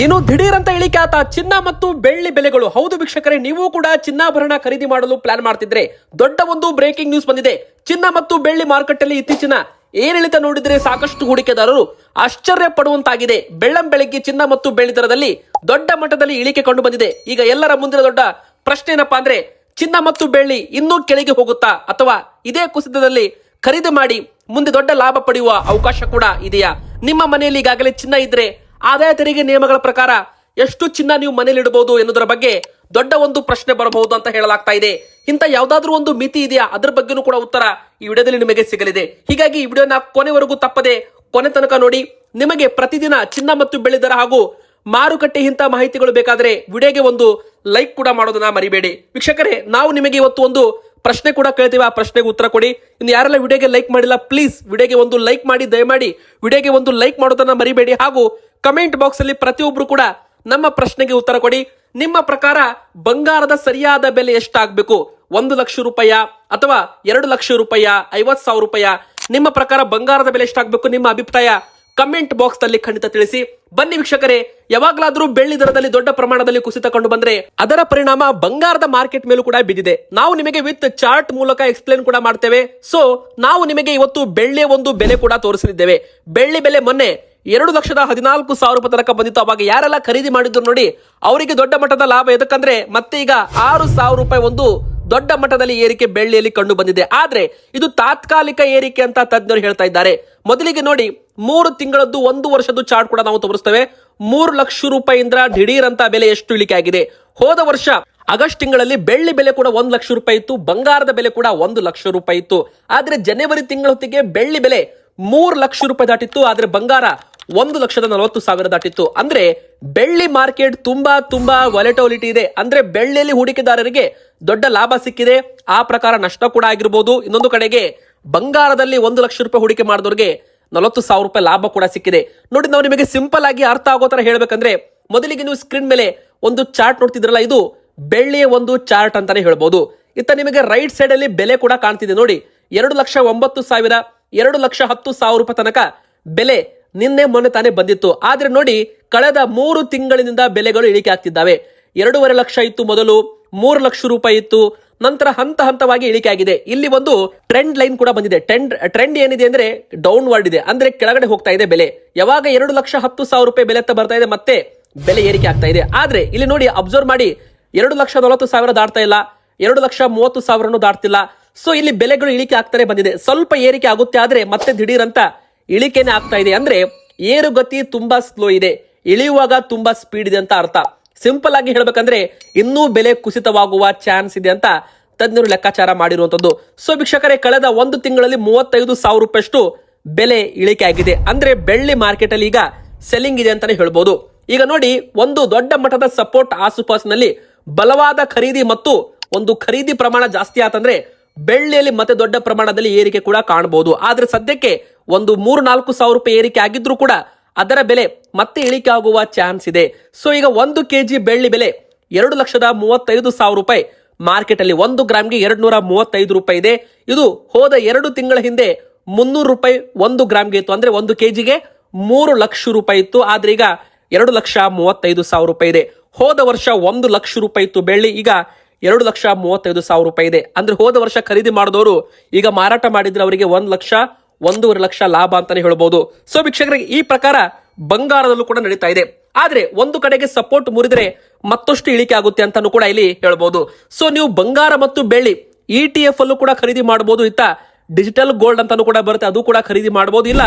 ಇನ್ನು ದಿಢೀರ್ ಅಂತ ಇಳಿಕೆ ಆತ ಚಿನ್ನ ಮತ್ತು ಬೆಳ್ಳಿ ಬೆಲೆಗಳು. ಹೌದು ವೀಕ್ಷಕರೇ, ನೀವು ಕೂಡ ಚಿನ್ನಾಭರಣ ಖರೀದಿ ಮಾಡಲು ಪ್ಲಾನ್ ಮಾಡ್ತಿದ್ರೆ ದೊಡ್ಡ ಒಂದು ಬ್ರೇಕಿಂಗ್ ನ್ಯೂಸ್ ಬಂದಿದೆ. ಚಿನ್ನ ಮತ್ತು ಬೆಳ್ಳಿ ಮಾರ್ಕೆಟ್ ಅಲ್ಲಿ ಇತ್ತೀಚಿನ ಏರಿಳಿತ ನೋಡಿದ್ರೆ ಸಾಕಷ್ಟು ಹೂಡಿಕೆದಾರರು ಆಶ್ಚರ್ಯ ಪಡುವಂತಾಗಿದೆ. ಬೆಳ್ಳಂಬೆಳಗ್ಗೆ ಚಿನ್ನ ಮತ್ತು ಬೆಳ್ಳಿ ದರದಲ್ಲಿ ದೊಡ್ಡ ಮಟ್ಟದಲ್ಲಿ ಇಳಿಕೆ ಕಂಡು ಬಂದಿದೆ. ಈಗ ಎಲ್ಲರ ಮುಂದಿನ ದೊಡ್ಡ ಪ್ರಶ್ನೆ ಏನಪ್ಪಾ ಅಂದ್ರೆ, ಚಿನ್ನ ಮತ್ತು ಬೆಳ್ಳಿ ಇನ್ನೂ ಕೆಳಗೆ ಹೋಗುತ್ತಾ ಅಥವಾ ಇದೇ ಕುಸಿತದಲ್ಲಿ ಖರೀದಿ ಮಾಡಿ ಮುಂದೆ ದೊಡ್ಡ ಲಾಭ ಪಡೆಯುವ ಅವಕಾಶ ಕೂಡ ಇದೆಯಾ? ನಿಮ್ಮ ಮನೆಯಲ್ಲಿ ಈಗಾಗಲೇ ಚಿನ್ನ ಇದ್ರೆ ಆದಾಯ ತೆರಿಗೆ ನಿಯಮಗಳ ಪ್ರಕಾರ ಎಷ್ಟು ಚಿನ್ನ ನೀವು ಮನೇಲಿ ಇಡಬಹುದು ಎನ್ನುವುದರ ಬಗ್ಗೆ ದೊಡ್ಡ ಒಂದು ಪ್ರಶ್ನೆ ಬರಬಹುದು ಅಂತ ಹೇಳಲಾಗ್ತಾ ಇದೆ. ಇಂಥ ಯಾವ್ದಾದ್ರೂ ಒಂದು ಮಿತಿ ಇದೆಯಾ? ಅದರ ಬಗ್ಗೆನೂ ಕೂಡ ಉತ್ತರ ಈ ವಿಡಿಯೋದಲ್ಲಿ ನಿಮಗೆ ಸಿಗಲಿದೆ. ಹೀಗಾಗಿ ಈ ವಿಡಿಯೋನ ಕೊನೆವರೆಗೂ ತಪ್ಪದೆ ಕೊನೆ ತನಕ ನೋಡಿ. ನಿಮಗೆ ಪ್ರತಿದಿನ ಚಿನ್ನ ಮತ್ತು ಬೆಳ್ಳಿ ದರ ಹಾಗೂ ಮಾರುಕಟ್ಟೆ ಇಂಥ ಮಾಹಿತಿಗಳು ಬೇಕಾದ್ರೆ ವಿಡಿಯೋಗೆ ಒಂದು ಲೈಕ್ ಕೂಡ ಮಾಡೋದನ್ನ ಮರಿಬೇಡಿ. ವೀಕ್ಷಕರೇ, ನಾವು ನಿಮಗೆ ಇವತ್ತು ಒಂದು ಪ್ರಶ್ನೆ ಕೂಡ ಕೇಳ್ತೀವಿ, ಆ ಪ್ರಶ್ನೆಗೆ ಉತ್ತರ ಕೊಡಿ. ಇನ್ನು ಯಾರೆಲ್ಲ ವಿಡಿಯೋಗೆ ಲೈಕ್ ಮಾಡಿಲ್ಲ ಪ್ಲೀಸ್ ವಿಡಿಯೋಗೆ ಒಂದು ಲೈಕ್ ಮಾಡಿ, ದಯಮಾಡಿ ವಿಡಿಯೋಗೆ ಒಂದು ಲೈಕ್ ಮಾಡೋದನ್ನ ಮರಿಬೇಡಿ. ಹಾಗೂ ಕಮೆಂಟ್ ಬಾಕ್ಸ್ ಅಲ್ಲಿ ಪ್ರತಿಯೊಬ್ರು ಕೂಡ ನಮ್ಮ ಪ್ರಶ್ನೆಗೆ ಉತ್ತರ ಕೊಡಿ. ನಿಮ್ಮ ಪ್ರಕಾರ ಬಂಗಾರದ ಸರಿಯಾದ ಬೆಲೆ ಎಷ್ಟಾಗಬೇಕು? 1 ಲಕ್ಷ ರೂಪಾಯ ಅಥವಾ 2 ಲಕ್ಷ ರೂಪಾಯ, 50,000 ರೂಪಾಯ? ನಿಮ್ಮ ಪ್ರಕಾರ ಬಂಗಾರದ ಬೆಲೆ ಎಷ್ಟಾಗಬೇಕು? ನಿಮ್ಮ ಅಭಿಪ್ರಾಯ ಕಮೆಂಟ್ ಬಾಕ್ಸ್ ನಲ್ಲಿ ಖಂಡಿತ ತಿಳಿಸಿ. ಬನ್ನಿ ವೀಕ್ಷಕರೇ, ಯಾವಾಗಲಾದ್ರೂ ಬೆಳ್ಳಿ ದರದಲ್ಲಿ ದೊಡ್ಡ ಪ್ರಮಾಣದಲ್ಲಿ ಕುಸಿತ ಕಂಡು ಬಂದ್ರೆ ಅದರ ಪರಿಣಾಮ ಬಂಗಾರದ ಮಾರ್ಕೆಟ್ ಮೇಲೂ ಕೂಡ ಬಿದ್ದಿದೆ. ನಾವು ನಿಮಗೆ ವಿತ್ ಚಾರ್ಟ್ ಮೂಲಕ ಎಕ್ಸ್ಪ್ಲೇನ್ ಕೂಡ ಮಾಡ್ತೇವೆ. ಸೊ ನಾವು ನಿಮಗೆ ಇವತ್ತು ಬೆಳ್ಳಿಯ ಒಂದು ಬೆಲೆ ಕೂಡ ತೋರಿಸಲಿದ್ದೇವೆ. ಬೆಳ್ಳಿ ಬೆಲೆ ಮೊನ್ನೆ 2,14,000 ರೂಪಾಯಿ ತನಕ ಬಂದಿತ್ತು. ಅವಾಗ ಯಾರೆಲ್ಲ ಖರೀದಿ ಮಾಡಿದ್ರು ನೋಡಿ, ಅವರಿಗೆ ದೊಡ್ಡ ಮಟ್ಟದ ಲಾಭ. ಎದಕ್ಕಂದ್ರೆ ಮತ್ತೆ ಈಗ 6,000 ರೂಪಾಯಿ ಒಂದು ದೊಡ್ಡ ಮಟ್ಟದಲ್ಲಿ ಏರಿಕೆ ಬೆಳ್ಳಿಯಲ್ಲಿ ಕಂಡು ಬಂದಿದೆ. ಆದ್ರೆ ಇದು ತಾತ್ಕಾಲಿಕ ಏರಿಕೆ ಅಂತ ತಜ್ಞರು ಹೇಳ್ತಾ ಇದ್ದಾರೆ. ಮೊದಲಿಗೆ ನೋಡಿ, 3 ತಿಂಗಳದ್ದು 1 ವರ್ಷದ ಚಾರ್ಟ್ ಕೂಡ ನಾವು ತೋರಿಸ್ತೇವೆ. 3 ಲಕ್ಷ ರೂಪಾಯಿಯಿಂದ ದಿಢೀರ್ ಅಂತ ಬೆಲೆ ಎಷ್ಟು ಇಳಿಕೆ ಆಗಿದೆ. ಹೋದ ವರ್ಷ ಆಗಸ್ಟ್ ತಿಂಗಳಲ್ಲಿ ಬೆಳ್ಳಿ ಬೆಲೆ ಕೂಡ 1 ಲಕ್ಷ ರೂಪಾಯಿ ಇತ್ತು, ಬಂಗಾರದ ಬೆಲೆ ಕೂಡ 1 ಲಕ್ಷ ರೂಪಾಯಿ ಇತ್ತು. ಆದ್ರೆ ಜನವರಿ ತಿಂಗಳ ಹೊತ್ತಿಗೆ ಬೆಳ್ಳಿ ಬೆಲೆ 3 ಲಕ್ಷ ರೂಪಾಯಿ ದಾಟಿತ್ತು, ಆದ್ರೆ ಬಂಗಾರ 1,40,000 ದಾಟಿತ್ತು. ಅಂದ್ರೆ ಬೆಳ್ಳಿ ಮಾರ್ಕೆಟ್ ತುಂಬಾ ವಾಲೆಟಿಲಿಟಿ ಇದೆ. ಅಂದ್ರೆ ಬೆಳ್ಳಿಯಲ್ಲಿ ಹೂಡಿಕೆದಾರರಿಗೆ ದೊಡ್ಡ ಲಾಭ ಸಿಕ್ಕಿದೆ, ಆ ಪ್ರಕಾರ ನಷ್ಟ ಕೂಡ ಆಗಿರಬಹುದು. ಇನ್ನೊಂದು ಕಡೆಗೆ ಬಂಗಾರದಲ್ಲಿ 1 ಲಕ್ಷ ರೂಪಾಯಿ ಹೂಡಿಕೆ ಮಾಡಿದವರಿಗೆ 40,000 ರೂಪಾಯಿ ಲಾಭ ಕೂಡ ಸಿಕ್ಕಿದೆ. ನೋಡಿ, ನಾವು ನಿಮಗೆ ಸಿಂಪಲ್ ಆಗಿ ಅರ್ಥ ಆಗೋ ತರ ಹೇಳ್ಬೇಕಂದ್ರೆ, ಮೊದಲಿಗೆ ನೀವು ಸ್ಕ್ರೀನ್ ಮೇಲೆ ಒಂದು ಚಾರ್ಟ್ ನೋಡ್ತಿದ್ರಲ್ಲ, ಇದು ಬೆಳ್ಳಿಯ ಒಂದು ಚಾರ್ಟ್ ಅಂತಾನೆ ಹೇಳ್ಬಹುದು. ಇತ್ತ ನಿಮಗೆ ರೈಟ್ ಸೈಡ್ ಅಲ್ಲಿ ಬೆಲೆ ಕೂಡ ಕಾಣ್ತಿದೆ ನೋಡಿ, 2,09,000, 2,10,000 ರೂಪಾಯಿ ತನಕ ಬೆಲೆ ನಿನ್ನೆ ಮೊನ್ನೆ ತಾನೇ ಬಂದಿತ್ತು. ಆದ್ರೆ ನೋಡಿ, ಕಳೆದ 3 ತಿಂಗಳಿನಿಂದ ಬೆಲೆಗಳು ಇಳಿಕೆ ಆಗ್ತಿದ್ದಾವೆ. 2.5 ಲಕ್ಷ ಇತ್ತು ಮೊದಲು, 3 ಲಕ್ಷ ರೂಪಾಯಿ ಇತ್ತು, ನಂತರ ಹಂತ ಹಂತವಾಗಿ ಇಳಿಕೆ ಆಗಿದೆ. ಇಲ್ಲಿ ಒಂದು ಟ್ರೆಂಡ್ ಲೈನ್ ಕೂಡ ಬಂದಿದೆ. ಟ್ರೆಂಡ್ ಏನಿದೆ ಅಂದ್ರೆ ಡೌನ್ವರ್ಡ್ ಇದೆ, ಅಂದ್ರೆ ಕೆಳಗಡೆ ಹೋಗ್ತಾ ಇದೆ ಬೆಲೆ. ಯಾವಾಗ 2,10,000 ರೂಪಾಯಿ ಬೆಲೆ ಬರ್ತಾ ಇದೆ, ಮತ್ತೆ ಬೆಲೆ ಏರಿಕೆ ಆಗ್ತಾ ಇದೆ. ಆದ್ರೆ ಇಲ್ಲಿ ನೋಡಿ, ಅಬ್ಸರ್ವ್ ಮಾಡಿ, 2,40,000 ದಾಟ್ತಾ ಇಲ್ಲ, 2,30,000 ದಾಟ್ತಿಲ್ಲ. ಸೊ ಇಲ್ಲಿ ಬೆಲೆಗಳು ಇಳಿಕೆ ಆಗ್ತಾನೆ ಬಂದಿದೆ. ಸ್ವಲ್ಪ ಏರಿಕೆ ಆಗುತ್ತೆ, ಆದ್ರೆ ಮತ್ತೆ ದಿಢೀರ್ ಅಂತ ಇಳಿಕೆನೆ ಆಗ್ತಾ ಇದೆ. ಅಂದ್ರೆ ಏರುಗತಿ ತುಂಬಾ ಸ್ಲೋ ಇದೆ, ಇಳಿಯುವಾಗ ತುಂಬಾ ಸ್ಪೀಡ್ ಇದೆ ಅಂತ ಅರ್ಥ. ಸಿಂಪಲ್ ಆಗಿ ಹೇಳ್ಬೇಕಂದ್ರೆ ಇನ್ನೂ ಬೆಲೆ ಕುಸಿತವಾಗುವ ಚಾನ್ಸ್ ಇದೆ ಅಂತ ತಜ್ಞರು ಲೆಕ್ಕಾಚಾರ ಮಾಡಿರುವಂತದ್ದು. ಸೊ ವೀಕ್ಷಕರೇ, ಕಳೆದ 1 ತಿಂಗಳಲ್ಲಿ 35,000 ರೂಪಾಯಿಷ್ಟು ಬೆಲೆ ಇಳಿಕೆ ಆಗಿದೆ. ಅಂದ್ರೆ ಬೆಳ್ಳಿ ಮಾರ್ಕೆಟ್ ಅಲ್ಲಿ ಈಗ ಸೆಲ್ಲಿಂಗ್ ಇದೆ ಅಂತಾನೆ ಹೇಳ್ಬೋದು. ಈಗ ನೋಡಿ, ಒಂದು ದೊಡ್ಡ ಮಟ್ಟದ ಸಪೋರ್ಟ್ ಆಸುಪಾಸಿನಲ್ಲಿ ಬಲವಾದ ಖರೀದಿ ಮತ್ತು ಒಂದು ಖರೀದಿ ಪ್ರಮಾಣ ಜಾಸ್ತಿ ಆತಂದ್ರೆ ಬೆಳ್ಳಿಯಲ್ಲಿ ಮತ್ತೆ ದೊಡ್ಡ ಪ್ರಮಾಣದಲ್ಲಿ ಏರಿಕೆ ಕೂಡ ಕಾಣಬಹುದು. ಆದ್ರೆ ಸದ್ಯಕ್ಕೆ ಒಂದು 3-4 ರೂಪಾಯಿ ಏರಿಕೆ ಆಗಿದ್ರು ಕೂಡ ಅದರ ಬೆಲೆ ಮತ್ತೆ ಇಳಿಕೆ ಆಗುವ ಚಾನ್ಸ್ ಇದೆ. ಸೊ ಈಗ 1 ಕೆಜಿ ಬೆಳ್ಳಿ ಬೆಲೆ 2,35,000 ರೂಪಾಯಿ ಮಾರ್ಕೆಟ್ ಅಲ್ಲಿ, 1 ಗ್ರಾಮ್ಗೆ 235 ರೂಪಾಯಿ ಇದೆ. ಇದು ಹೋದ 2 ತಿಂಗಳ ಹಿಂದೆ 300 ರೂಪಾಯಿ 1 ಗ್ರಾಮ್ಗೆ ಇತ್ತು. ಅಂದ್ರೆ 1 ಕೆಜಿಗೆ 3 ಲಕ್ಷ ರೂಪಾಯಿ ಇತ್ತು. ಆದ್ರೆ ಈಗ 2,35,000 ರೂಪಾಯಿ ಇದೆ. ಹೋದ ವರ್ಷ 1 ಲಕ್ಷ ರೂಪಾಯಿ ಇತ್ತು ಬೆಳ್ಳಿ, ಈಗ 2,35,000 ರೂಪಾಯಿ ಇದೆ. ಅಂದ್ರೆ ಹೋದ ವರ್ಷ ಖರೀದಿ ಮಾಡಿದವರು ಈಗ ಮಾರಾಟ ಮಾಡಿದ್ರೆ ಅವರಿಗೆ 1 ಲಕ್ಷ 1.5 ಲಕ್ಷ ಲಾಭ ಅಂತಾನೆ ಹೇಳ್ಬಹುದು. ಸೊ ವೀಕ್ಷಕರಿಗೆ, ಈ ಪ್ರಕಾರ ಬಂಗಾರದಲ್ಲೂ ಕೂಡ ನಡೀತಾ ಇದೆ. ಆದ್ರೆ ಒಂದು ಕಡೆಗೆ ಸಪೋರ್ಟ್ ಮುರಿದ್ರೆ ಮತ್ತಷ್ಟು ಇಳಿಕೆ ಆಗುತ್ತೆ ಅಂತಾನು ಕೂಡ ಇಲ್ಲಿ ಹೇಳ್ಬಹುದು. ಸೊ ನೀವು ಬಂಗಾರ ಮತ್ತು ಬೆಳ್ಳಿ ETF ಅಲ್ಲೂ ಕೂಡ ಖರೀದಿ ಮಾಡಬಹುದು. ಇತ್ತ ಡಿಜಿಟಲ್ ಗೋಲ್ಡ್ ಅಂತಾನು ಕೂಡ ಬರುತ್ತೆ, ಅದು ಕೂಡ ಖರೀದಿ ಮಾಡಬಹುದು. ಇಲ್ಲ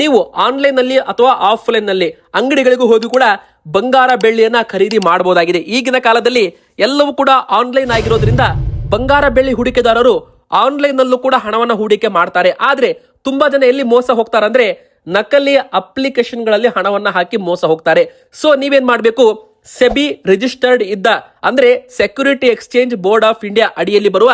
ನೀವು ಆನ್ಲೈನ್ ನಲ್ಲಿ ಅಥವಾ ಆಫ್ಲೈನ್ ನಲ್ಲಿ ಅಂಗಡಿಗಳಿಗೂ ಹೋಗಿ ಕೂಡ ಬಂಗಾರ ಬೆಳ್ಳಿಯನ್ನ ಖರೀದಿ ಮಾಡಬಹುದಾಗಿದೆ. ಈಗಿನ ಕಾಲದಲ್ಲಿ ಎಲ್ಲವೂ ಕೂಡ ಆನ್ಲೈನ್ ಆಗಿರೋದ್ರಿಂದ ಬಂಗಾರ ಬೆಳ್ಳಿ ಹೂಡಿಕೆದಾರರು ಆನ್ಲೈನ್ ನಲ್ಲೂ ಕೂಡ ಹಣವನ್ನ ಹೂಡಿಕೆ ಮಾಡ್ತಾರೆ. ಆದ್ರೆ ತುಂಬಾ ಜನ ಎಲ್ಲಿ ಮೋಸ ಹೋಗ್ತಾರೆ ಅಂದ್ರೆ ನಕಲಿ ಅಪ್ಲಿಕೇಶನ್ ಗಳಲ್ಲಿ ಹಣವನ್ನ ಹಾಕಿ ಮೋಸ ಹೋಗ್ತಾರೆ. ಸೊ ನೀವೇನ್ ಮಾಡ್ಬೇಕು, ಸೆಬಿ ರಿಜಿಸ್ಟರ್ಡ್ ಇದ್ದ ಅಂದ್ರೆ security exchange board of India ಅಡಿಯಲ್ಲಿ ಬರುವ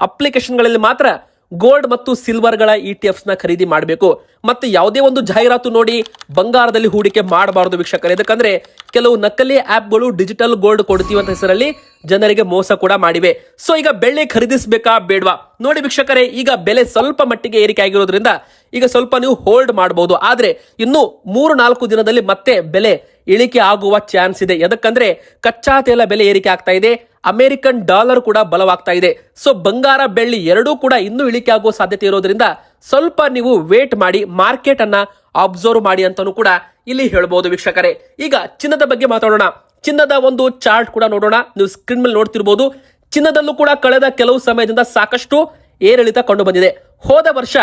ಅಪ್ಲಿಕೇಶನ್ ಗಳಲ್ಲಿ ಮಾತ್ರ ಗೋಲ್ಡ್ ಮತ್ತು ಸಿಲ್ವರ್ ಗಳ ETF ನ ಖರೀದಿ ಮಾಡಬೇಕು. ಮತ್ತೆ ಯಾವುದೇ ಒಂದು ಜಾಹೀರಾತು ನೋಡಿ ಬಂಗಾರದಲ್ಲಿ ಹೂಡಿಕೆ ಮಾಡಬಾರದು ವೀಕ್ಷಕರೇ. ಯಾಕಂದ್ರೆ ಕೆಲವು ನಕಲಿ ಆಪ್ಗಳು ಡಿಜಿಟಲ್ ಗೋಲ್ಡ್ ಕೊಡ್ತೀವಿ ಅಂತ ಹೆಸರಲ್ಲಿ ಜನರಿಗೆ ಮೋಸ ಕೂಡ ಮಾಡಿವೆ. ಸೊ ಈಗ ಬೆಳ್ಳಿ ಖರೀದಿಸಬೇಕಾ ಬೇಡವಾ ನೋಡಿ ವೀಕ್ಷಕರೇ, ಈಗ ಬೆಲೆ ಸ್ವಲ್ಪ ಮಟ್ಟಿಗೆ ಏರಿಕೆ ಆಗಿರೋದ್ರಿಂದ ಈಗ ಸ್ವಲ್ಪ ನೀವು ಹೋಲ್ಡ್ ಮಾಡಬಹುದು. ಆದ್ರೆ ಇನ್ನು 3-4 ದಿನದಲ್ಲಿ ಮತ್ತೆ ಬೆಲೆ ಇಳಿಕೆ ಆಗುವ ಚಾನ್ಸ್ ಇದೆ. ಯಾಕಂದ್ರೆ ಕಚ್ಚಾ ತೈಲ ಬೆಲೆ ಏರಿಕೆ ಆಗ್ತಾ ಇದೆ, ಅಮೆರಿಕನ್ ಡಾಲರ್ ಕೂಡ ಬಲವಾಗ್ತಾ ಇದೆ. ಸೊ ಬಂಗಾರ ಬೆಳ್ಳಿ ಎರಡೂ ಕೂಡ ಇನ್ನೂ ಇಳಿಕೆ ಆಗುವ ಸಾಧ್ಯತೆ ಇರೋದ್ರಿಂದ ಸ್ವಲ್ಪ ನೀವು ವೇಟ್ ಮಾಡಿ, ಮಾರ್ಕೆಟ್ ಅನ್ನ ಅಬ್ಸರ್ವ್ ಮಾಡಿ ಅಂತಾನೂ ಕೂಡ ಇಲ್ಲಿ ಹೇಳ್ಬಹುದು ವೀಕ್ಷಕರೇ. ಈಗ ಚಿನ್ನದ ಬಗ್ಗೆ ಮಾತಾಡೋಣ. ಚಿನ್ನದ ಒಂದು ಚಾರ್ಟ್ ಕೂಡ ನೋಡೋಣ. ನೀವು ಸ್ಕ್ರೀನ್ ಮೇಲೆ ನೋಡ್ತಿರ್ಬೋದು. ಚಿನ್ನದಲ್ಲೂ ಕೂಡ ಕಳೆದ ಕೆಲವು ಸಮಯದಿಂದ ಸಾಕಷ್ಟು ಏರಿಳಿತ ಕಂಡು ಬಂದಿದೆ. ಹೋದ ವರ್ಷ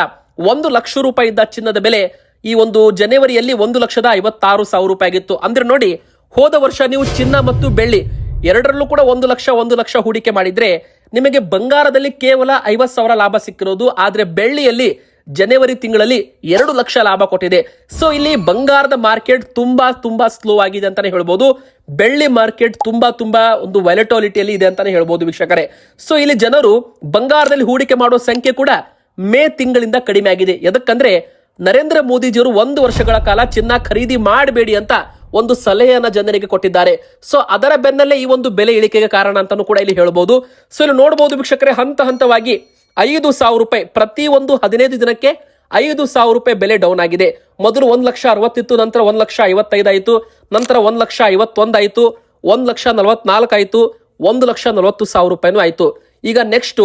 1 ಲಕ್ಷ ರೂಪಾಯಿ ಇದ್ದ ಚಿನ್ನದ ಬೆಲೆ ಈ ಒಂದು ಜನವರಿಯಲ್ಲಿ 1,56,000 ರೂಪಾಯಿ ಆಗಿತ್ತು. ಅಂದ್ರೆ ನೋಡಿ, ಹೋದ ವರ್ಷ ನೀವು ಚಿನ್ನ ಮತ್ತು ಬೆಳ್ಳಿ ಎರಡರಲ್ಲೂ ಕೂಡ 1 ಲಕ್ಷ ಹೂಡಿಕೆ ಮಾಡಿದ್ರೆ ನಿಮಗೆ ಬಂಗಾರದಲ್ಲಿ ಕೇವಲ 50,000 ಲಾಭ ಸಿಕ್ಕಿರೋದು. ಆದ್ರೆ ಬೆಳ್ಳಿಯಲ್ಲಿ ಜನವರಿ ತಿಂಗಳಲ್ಲಿ 2 ಲಕ್ಷ ಲಾಭ ಕೊಟ್ಟಿದೆ. ಸೊ ಇಲ್ಲಿ ಬಂಗಾರದ ಮಾರ್ಕೆಟ್ ತುಂಬಾ ಸ್ಲೋ ಆಗಿದೆ ಅಂತಾನೆ ಹೇಳ್ಬೋದು. ಬೆಳ್ಳಿ ಮಾರ್ಕೆಟ್ ತುಂಬಾ ಒಂದು ವೈಲಟಾಲಿಟಿಯಲ್ಲಿ ಇದೆ ಅಂತಾನೆ ಹೇಳ್ಬೋದು ವೀಕ್ಷಕರೇ. ಸೊ ಇಲ್ಲಿ ಜನರು ಬಂಗಾರದಲ್ಲಿ ಹೂಡಿಕೆ ಮಾಡುವ ಸಂಖ್ಯೆ ಕೂಡ ಮೇ ತಿಂಗಳಿಂದ ಕಡಿಮೆ ಆಗಿದೆ. ಯಾಕಂದ್ರೆ ನರೇಂದ್ರ ಮೋದಿಜಿಯವರು 1 ವರ್ಷಗಳ ಕಾಲ ಚಿನ್ನ ಖರೀದಿ ಮಾಡಬೇಡಿ ಅಂತ ಒಂದು ಸಲಹೆಯನ್ನ ಜನರಿಗೆ ಕೊಟ್ಟಿದ್ದಾರೆ. ಸೊ ಅದರ ಬೆನ್ನಲ್ಲೇ ಈ ಒಂದು ಬೆಲೆ ಇಳಿಕೆಗೆ ಕಾರಣ ಅಂತಾನೂ ಕೂಡ ಇಲ್ಲಿ ಹೇಳ್ಬೋದು. ಸೊ ಇಲ್ಲಿ ನೋಡಬಹುದು ವೀಕ್ಷಕರೇ, ಹಂತವಾಗಿ 5,000 ರೂಪಾಯಿ ಪ್ರತಿ ಒಂದು 15 ದಿನಕ್ಕೆ 5,000 ರೂಪಾಯಿ ಬೆಲೆ ಡೌನ್ ಆಗಿದೆ. ಮೊದಲು 1,60,000 ಇತ್ತು, ನಂತರ 1,55,000 ಆಯಿತು, ನಂತರ 1,51,000 ಆಯಿತು, 1,44,000 ಆಯಿತು, 1,40,000 ರೂಪಾಯಿನೂ ಆಯಿತು. ಈಗ ನೆಕ್ಸ್ಟ್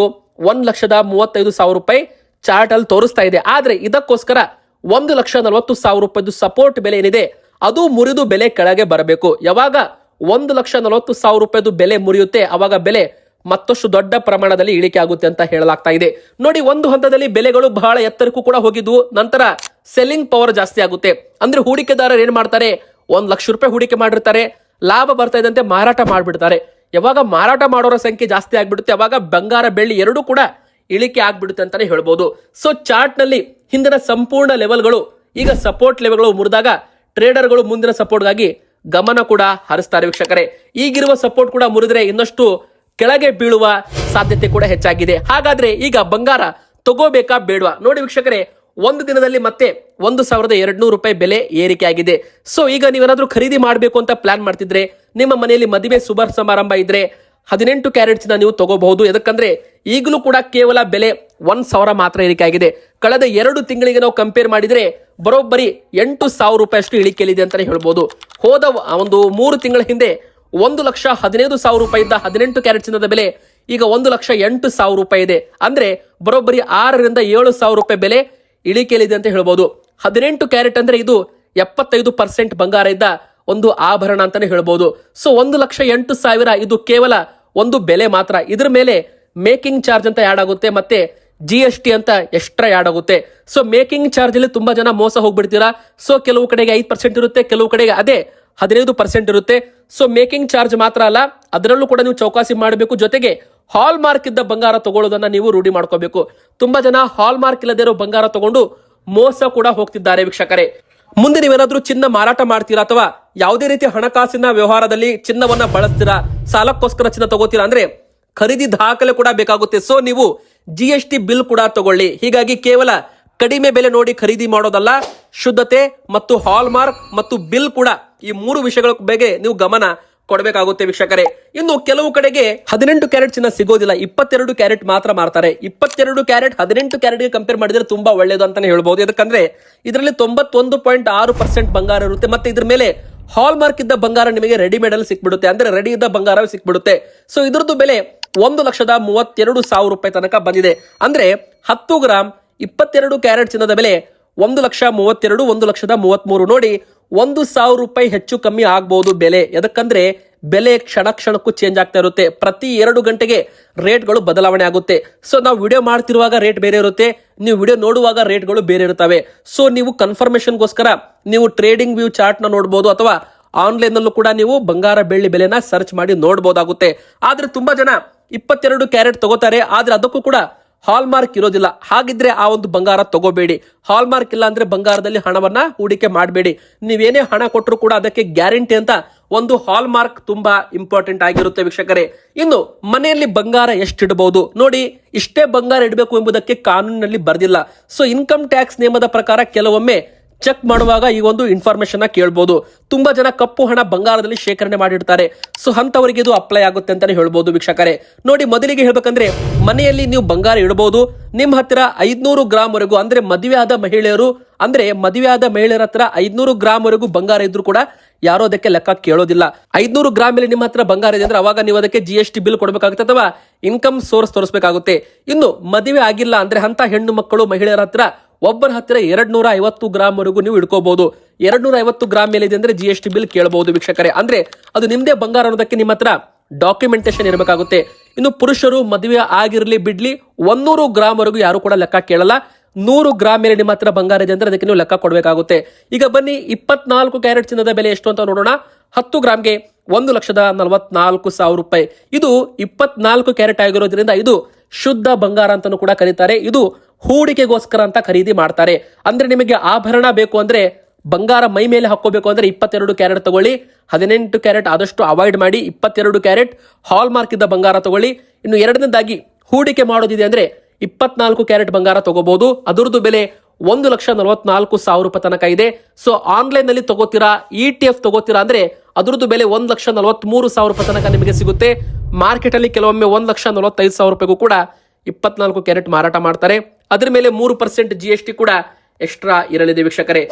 1,35,000 ರೂಪಾಯಿ ಚಾರ್ಟ್ ಅಲ್ಲಿ ತೋರಿಸ್ತಾ ಇದೆ. ಆದ್ರೆ ಇದಕ್ಕೋಸ್ಕರ 1,40,000 ರೂಪಾಯಿದು ಸಪೋರ್ಟ್ ಬೆಲೆ ಏನಿದೆ ಅದು ಮುರಿದು ಬೆಲೆ ಕೆಳಗೆ ಬರಬೇಕು. ಯಾವಾಗ 1,40,000 ರೂಪಾಯಿದು ಬೆಲೆ ಮುರಿಯುತ್ತೆ ಅವಾಗ ಬೆಲೆ ಮತ್ತಷ್ಟು ದೊಡ್ಡ ಪ್ರಮಾಣದಲ್ಲಿ ಇಳಿಕೆ ಆಗುತ್ತೆ ಅಂತ ಹೇಳಲಾಗ್ತಾ ಇದೆ. ನೋಡಿ, ಒಂದು ಹಂತದಲ್ಲಿ ಬೆಲೆಗಳು ಬಹಳ ಎತ್ತರಕ್ಕೂ ಕೂಡ ಹೋಗಿದ್ವು. ನಂತರ ಸೆಲ್ಲಿಂಗ್ ಪವರ್ ಜಾಸ್ತಿ ಆಗುತ್ತೆ. ಅಂದ್ರೆ ಹೂಡಿಕೆದಾರರು ಏನ್ ಮಾಡ್ತಾರೆ, 1 ಲಕ್ಷ ರೂಪಾಯಿ ಹೂಡಿಕೆ ಮಾಡಿರ್ತಾರೆ, ಲಾಭ ಬರ್ತಾ ಇದ್ದಂತೆ ಮಾರಾಟ ಮಾಡ್ಬಿಡ್ತಾರೆ. ಯಾವಾಗ ಮಾರಾಟ ಮಾಡೋರ ಸಂಖ್ಯೆ ಜಾಸ್ತಿ ಆಗ್ಬಿಡುತ್ತೆ ಅವಾಗ ಬಂಗಾರ ಬೆಳ್ಳಿ ಎರಡೂ ಕೂಡ ಇಳಿಕೆ ಆಗ್ಬಿಡುತ್ತೆ ಅಂತಾನೆ ಹೇಳ್ಬೋದು. ಸೊ ಚಾರ್ಟ್ ನಲ್ಲಿ ಹಿಂದಿನ ಸಂಪೂರ್ಣ ಲೆವೆಲ್ಗಳು ಈಗ ಸಪೋರ್ಟ್ ಲೆವೆಲ್ಗಳು ಮುರಿದಾಗ ಟ್ರೇಡರ್ಗಳು ಮುಂದಿನ ಸಪೋರ್ಟ್ಗಾಗಿ ಗಮನ ಕೂಡ ಹರಿಸ್ತಾರೆ ವೀಕ್ಷಕರೇ. ಈಗಿರುವ ಸಪೋರ್ಟ್ ಕೂಡ ಮುರಿದ್ರೆ ಇನ್ನಷ್ಟು ಕೆಳಗೆ ಬೀಳುವ ಸಾಧ್ಯತೆ ಕೂಡ ಹೆಚ್ಚಾಗಿದೆ. ಹಾಗಾದ್ರೆ ಈಗ ಬಂಗಾರ ತಗೋಬೇಕಾ ಬೇಡವಾ? ನೋಡಿ ವೀಕ್ಷಕರೇ, ಒಂದು ದಿನದಲ್ಲಿ ಮತ್ತೆ 1,200 ರೂಪಾಯಿ ಬೆಲೆ ಏರಿಕೆ ಆಗಿದೆ. ಸೊ ಈಗ ನೀವೇನಾದ್ರೂ ಖರೀದಿ ಮಾಡಬೇಕು ಅಂತ ಪ್ಲಾನ್ ಮಾಡ್ತಿದ್ರೆ, ನಿಮ್ಮ ಮನೆಯಲ್ಲಿ ಮದುವೆ ಶುಭ ಸಮಾರಂಭ ಇದ್ರೆ 18 ಕ್ಯಾರೆಟ್ ಚಿನ್ನ ನೀವು ತಗೋಬಹುದು. ಯಾಕಂದ್ರೆ ಈಗಲೂ ಕೂಡ ಕೇವಲ ಬೆಲೆ 1,000 ಮಾತ್ರ ಏರಿಕೆ ಆಗಿದೆ. ಕಳೆದ 2 ತಿಂಗಳಿಗೆ ನಾವು ಕಂಪೇರ್ ಮಾಡಿದ್ರೆ ಬರೋಬ್ಬರಿ 8,000 ರೂಪಾಯಿ ಅಷ್ಟು ಇಳಿಕೆಯಲ್ಲಿದೆ ಅಂತಾನೆ ಹೇಳ್ಬೋದು. ಹೋದ ಒಂದು 3 ತಿಂಗಳ ಹಿಂದೆ 1,15,000 ರೂಪಾಯಿ ಇದ್ದ 18 ಕ್ಯಾರೆಟ್ ಚಿನ್ನದ ಬೆಲೆ ಈಗ 1,08,000 ರೂಪಾಯಿ ಇದೆ. ಅಂದ್ರೆ ಬರೋಬ್ಬರಿ 6,000 ರಿಂದ 7,000 ರೂಪಾಯಿ ಬೆಲೆ ಇಳಿಕೆಯಲ್ಲಿದೆ ಅಂತ ಹೇಳ್ಬೋದು. 18 ಕ್ಯಾರೆಟ್ ಅಂದ್ರೆ ಇದು 75% ಬಂಗಾರ ಇದ್ದ ಒಂದು ಆಭರಣ ಅಂತಾನೆ ಹೇಳ್ಬೋದು. ಸೊ 1,08,000 ಇದು ಕೇವಲ ಒಂದು ಬೆಲೆ ಮಾತ್ರ. ಇದ್ರ ಮೇಲೆ ಮೇಕಿಂಗ್ ಚಾರ್ಜ್ ಅಂತ ಆಡ್ ಆಗುತ್ತೆ, ಮತ್ತೆ GST ಅಂತ ಎಕ್ಸ್ಟ್ರಾ ಆಡ್ ಆಗುತ್ತೆ. ಸೊ ಮೇಕಿಂಗ್ ಚಾರ್ಜ್ ಅಲ್ಲಿ ತುಂಬಾ ಜನ ಮೋಸ ಹೋಗ್ಬಿಡ್ತೀರಾ. ಸೊ ಕೆಲವು ಕಡೆಗೆ 5% ಇರುತ್ತೆ, ಕೆಲವು ಕಡೆಗೆ ಅದೇ 15% ಇರುತ್ತೆ. ಸೊ ಮೇಕಿಂಗ್ ಚಾರ್ಜ್ ಮಾತ್ರ ಅಲ್ಲ, ಅದರಲ್ಲೂ ಕೂಡ ನೀವು ಚೌಕಾಸಿ ಮಾಡಬೇಕು. ಜೊತೆಗೆ ಹಾಲ್ ಮಾರ್ಕ್ ಇದ್ದ ಬಂಗಾರ ತಗೊಳ್ಳೋದನ್ನ ನೀವು ರೂಢಿ ಮಾಡ್ಕೋಬೇಕು. ತುಂಬಾ ಜನ ಹಾಲ್ ಮಾರ್ಕ್ ಇಲ್ಲದೆ ಇರೋ ಬಂಗಾರ ತಗೊಂಡು ಮೋಸ ಕೂಡ ಹೋಗ್ತಿದ್ದಾರೆ ವೀಕ್ಷಕರೇ. ಮುಂದೆ ನೀವೇನಾದ್ರೂ ಚಿನ್ನ ಮಾರಾಟ ಮಾಡ್ತೀರಾ ಅಥವಾ ಯಾವುದೇ ರೀತಿಯ ಹಣಕಾಸಿನ ವ್ಯವಹಾರದಲ್ಲಿ ಚಿನ್ನವನ್ನ ಬಳಸ್ತೀರಾ, ಸಾಲಕ್ಕೋಸ್ಕರ ಚಿನ್ನ ತಗೋತೀರಾ ಅಂದ್ರೆ ಖರೀದಿ ದಾಖಲೆ ಕೂಡ ಬೇಕಾಗುತ್ತೆ. ಸೊ ನೀವು GST ಬಿಲ್ ಕೂಡ ತಗೊಳ್ಳಿ. ಹೀಗಾಗಿ ಕೇವಲ ಕಡಿಮೆ ಬೆಲೆ ನೋಡಿ ಖರೀದಿ ಮಾಡೋದಲ್ಲ, ಶುದ್ಧತೆ ಮತ್ತು ಹಾಲ್ ಮಾರ್ಕ್ ಮತ್ತು ಬಿಲ್ ಕೂಡ, ಈ 3 ವಿಷಯಗಳ ಬಗ್ಗೆ ನೀವು ಗಮನ ಕೊಡಬೇಕಾಗುತ್ತೆ ವೀಕ್ಷಕರೇ. ಇನ್ನು ಕೆಲವು ಕಡೆಗೆ 18 ಕ್ಯಾರೆಟ್ ಚಿನ್ನ ಸಿಗೋದಿಲ್ಲ, 22 ಕ್ಯಾರೆಟ್ ಮಾತ್ರ ಮಾರ್ತಾರೆ. 22 ಕ್ಯಾರೆಟ್ 18 ಕ್ಯಾರೆಟ್ಗೆ ಕಂಪೇರ್ ಮಾಡಿದ್ರೆ ತುಂಬಾ ಒಳ್ಳೇದು ಅಂತಾನೆ ಹೇಳ್ಬಹುದು. ಯಾಕಂದ್ರೆ ಇದರಲ್ಲಿ 91.6% ಬಂಗಾರ ಇರುತ್ತೆ. ಮತ್ತೆ ಇದ್ರ ಮೇಲೆ ಹಾಲ್ ಮಾರ್ಕ್ ಇದ್ದ ಬಂಗಾರ ನಿಮಗೆ ರೆಡಿಮೇಡ್ ಅಲ್ಲಿ ಸಿಕ್ಬಿಡುತ್ತೆ, ಅಂದ್ರೆ ರೆಡಿ ಇದ್ದ ಬಂಗಾರ ಸಿಕ್ಬಿಡುತ್ತೆ. ಸೊ ಇದ್ರದ್ದು ಬೆಲೆ 1,32,000 ರೂಪಾಯಿ ತನಕ ಬಂದಿದೆ. ಅಂದ್ರೆ 10 ಗ್ರಾಮ್ 22 ಕ್ಯಾರೆಟ್ ಚಿನ್ನದ ಬೆಲೆ 1,32,000, 1,33,000. ನೋಡಿ, 1,000 ರೂಪಾಯಿ ಹೆಚ್ಚು ಕಮ್ಮಿ ಆಗ್ಬಹುದು ಬೆಲೆ. ಯಾಕಂದ್ರೆ ಬೆಲೆ ಕ್ಷಣಕ್ಕೂ ಚೇಂಜ್ ಆಗ್ತಾ ಇರುತ್ತೆ. ಪ್ರತಿ 2 ಗಂಟೆಗೆ ರೇಟ್ಗಳು ಬದಲಾವಣೆ ಆಗುತ್ತೆ. ಸೊ ನಾವು ವಿಡಿಯೋ ಮಾಡ್ತಿರುವಾಗ ರೇಟ್ ಬೇರೆ ಇರುತ್ತೆ, ನೀವು ವಿಡಿಯೋ ನೋಡುವಾಗ ರೇಟ್ಗಳು ಬೇರೆ ಇರ್ತವೆ. ಸೊ ನೀವು ಕನ್ಫರ್ಮೇಶನ್ಗೋಸ್ಕರ ನೀವು ಟ್ರೇಡಿಂಗ್ ವ್ಯೂ ಚಾರ್ಟ್ ನ ನೋಡಬಹುದು, ಅಥವಾ ಆನ್ಲೈನ್ ನಲ್ಲೂ ಕೂಡ ನೀವು ಬಂಗಾರ ಬೆಳ್ಳಿ ಬೆಲೆನ ಸರ್ಚ್ ಮಾಡಿ ನೋಡಬಹುದಾಗುತ್ತೆ. ಆದ್ರೆ ತುಂಬಾ ಜನ 22 ಕ್ಯಾರೆಟ್ ತಗೋತಾರೆ, ಆದ್ರೆ ಅದಕ್ಕೂ ಕೂಡ ಹಾಲ್ ಮಾರ್ಕ್ ಇರೋದಿಲ್ಲ. ಹಾಗಿದ್ರೆ ಆ ಒಂದು ಬಂಗಾರ ತಗೋಬೇಡಿ. ಹಾಲ್ ಮಾರ್ಕ್ ಇಲ್ಲ ಅಂದ್ರೆ ಬಂಗಾರದಲ್ಲಿ ಹಣವನ್ನ ಹೂಡಿಕೆ ಮಾಡಬೇಡಿ. ನೀವೇನೇ ಹಣ ಕೊಟ್ಟರು ಕೂಡ ಅದಕ್ಕೆ ಗ್ಯಾರಂಟಿ ಅಂತ ಒಂದು ಹಾಲ್ ಮಾರ್ಕ್ ತುಂಬಾ ಇಂಪಾರ್ಟೆಂಟ್ ಆಗಿರುತ್ತೆ ವೀಕ್ಷಕರೇ. ಇನ್ನು ಮನೆಯಲ್ಲಿ ಬಂಗಾರ ಎಷ್ಟು ಇಡಬಹುದು ನೋಡಿ, ಇಷ್ಟೇ ಬಂಗಾರ ಇಡಬೇಕು ಎಂಬುದಕ್ಕೆ ಕಾನೂನಿನಲ್ಲಿ ಬರ್ದಿಲ್ಲ. ಸೊ ಇನ್ಕಮ್ ಟ್ಯಾಕ್ಸ್ ನಿಯಮದ ಪ್ರಕಾರ ಕೆಲವೊಮ್ಮೆ ಚೆಕ್ ಮಾಡುವಾಗ ಈ ಒಂದು ಇನ್ಫಾರ್ಮೇಶನ್ ಕೇಳಬಹುದು. ತುಂಬಾ ಜನ ಕಪ್ಪು ಹಣ ಬಂಗಾರದಲ್ಲಿ ಶೇಖರಣೆ ಮಾಡಿರ್ತಾರೆ. ಸೊ ಅಂತವರಿಗೆ ಇದು ಅಪ್ಲೈ ಆಗುತ್ತೆ ಅಂತಾನೆ ಹೇಳ್ಬಹುದು ವೀಕ್ಷಕರೇ. ನೋಡಿ, ಮೊದಲಿಗೆ ಹೇಳ್ಬೇಕಂದ್ರೆ ಮನೆಯಲ್ಲಿ ನೀವು ಬಂಗಾರ ಇಡಬಹುದು. ನಿಮ್ಮ ಹತ್ತಿರ 500 ಗ್ರಾಮ್ ವರೆಗೂ, ಅಂದ್ರೆ ಮದುವೆ ಆದ ಮಹಿಳೆಯರು ಅಂದ್ರೆ ಮದುವೆಯಾದ ಮಹಿಳೆಯರ ಹತ್ರ 500 ಗ್ರಾಮ್ ವರೆಗೂ ಬಂಗಾರ ಇದ್ರೂ ಕೂಡ ಯಾರೋ ಅದಕ್ಕೆ ಲೆಕ್ಕ ಕೇಳೋದಿಲ್ಲ. 500 ಗ್ರಾಮ್ ಮೇಲೆ ನಿಮ್ಮ ಹತ್ರ ಬಂಗಾರ ಇದೆ ಅಂದ್ರೆ ಅವಾಗ ನೀವು ಅದಕ್ಕೆ GST ಬಿಲ್ ಕೊಡಬೇಕಾಗುತ್ತೆ ಅಥವಾ ಇನ್ಕಮ್ ಸೋರ್ಸ್ ತೋರಿಸಬೇಕಾಗುತ್ತೆ. ಇನ್ನು ಮದುವೆ ಆಗಿಲ್ಲ ಅಂದ್ರೆ ಅಂತ ಹೆಣ್ಣು ಮಕ್ಕಳು ಮಹಿಳೆಯರ ಹತ್ರ ಒಬ್ಬರ ಹತ್ತಿರ 250 ಗ್ರಾಮ್ ವರೆಗೂ ನೀವು ಇಟ್ಕೋಬಹುದು. 250 ಗ್ರಾಮ್ ಮೇಲೆ ಇದೆ ಅಂದ್ರೆ GST ಬಿಲ್ ಕೇಳಬಹುದು ವೀಕ್ಷಕರೇ. ಅಂದ್ರೆ ಅದು ನಿಮ್ದೇ ಬಂಗಾರ ಅನ್ನೋದಕ್ಕೆ ನಿಮ್ಮ ಹತ್ರ ಡಾಕ್ಯುಮೆಂಟೇಶನ್ ಇರಬೇಕಾಗುತ್ತೆ. ಇನ್ನು ಪುರುಷರು ಮದುವೆ ಆಗಿರ್ಲಿ ಬಿಡ್ಲಿ 100 ಗ್ರಾಮ್ ವರೆಗೂ ಯಾರು ಕೂಡ ಲೆಕ್ಕ ಕೇಳಲ್ಲ. 100 ಗ್ರಾಮ್ ಮೇಲೆ ನಿಮ್ಮ ಹತ್ರ ಬಂಗಾರ ಇದೆ ಅಂದ್ರೆ ಅದಕ್ಕೆ ನೀವು ಲೆಕ್ಕ ಕೊಡಬೇಕಾಗುತ್ತೆ. ಈಗ ಬನ್ನಿ 24 ಕ್ಯಾರೆಟ್ ಚಿನ್ನದ ಬೆಲೆ ಎಷ್ಟು ಅಂತ ನೋಡೋಣ. 10 ಗ್ರಾಮ್ಗೆ 1,44,000 ರೂಪಾಯಿ. ಇದು 24 ಕ್ಯಾರೆಟ್ ಆಗಿರೋದ್ರಿಂದ ಇದು ಶುದ್ಧ ಬಂಗಾರ ಅಂತಾನೂ ಕೂಡ ಕರೀತಾರೆ. ಇದು ಹೂಡಿಕೆಗೋಸ್ಕರ ಅಂತ ಖರೀದಿ ಮಾಡ್ತಾರೆ. ಅಂದ್ರೆ ನಿಮಗೆ ಆಭರಣ ಬೇಕು ಅಂದ್ರೆ ಬಂಗಾರ ಮೈ ಮೇಲೆ ಹಾಕೋಬೇಕು ಅಂದ್ರೆ 22 ಕ್ಯಾರೆಟ್ ತಗೊಳ್ಳಿ. 18 ಕ್ಯಾರೆಟ್ ಆದಷ್ಟು ಅವಾಯ್ಡ್ ಮಾಡಿ. 22 ಕ್ಯಾರೆಟ್ ಹಾಲ್ ಮಾರ್ಕ್ ಇದ್ದ ಬಂಗಾರ ತಗೊಳ್ಳಿ. ಇನ್ನು ಎರಡನೇದಾಗಿ ಹೂಡಿಕೆ ಮಾಡೋದಿದೆ ಅಂದ್ರೆ 24 ಕ್ಯಾರೆಟ್ ಬಂಗಾರ ತಗೋಬಹುದು. ಅದರದ್ದು ಬೆಲೆ 1,44,000 ರೂಪಾಯಿ ತನಕ ಇದೆ. ಸೊ ಆನ್ಲೈನ್ ನಲ್ಲಿ ತಗೋತೀರಾ, ETF ತಗೋತೀರಾ ಅಂದ್ರೆ ಅದರದ್ದು ಬೆಲೆ 1,43,000 ರೂಪಾಯಿ ತನಕ ನಿಮಗೆ ಸಿಗುತ್ತೆ. ಮಾರ್ಕೆಟ್ ಅಲ್ಲಿ ಕೆಲವೊಮ್ಮೆ 1,45,000 ರೂಪಾಯಿಗೂ ಕೂಡ 24 ಕ್ಯಾರೆಟ್ ಮಾರಾಟ ಮಾಡ್ತಾರೆ. ಅದ್ರ ಮೇಲೆ 3% GST ಕೂಡ ಎಕ್ಸ್ಟ್ರಾ ಇರಲಿದೆ ವೀಕ್ಷಕರೇ.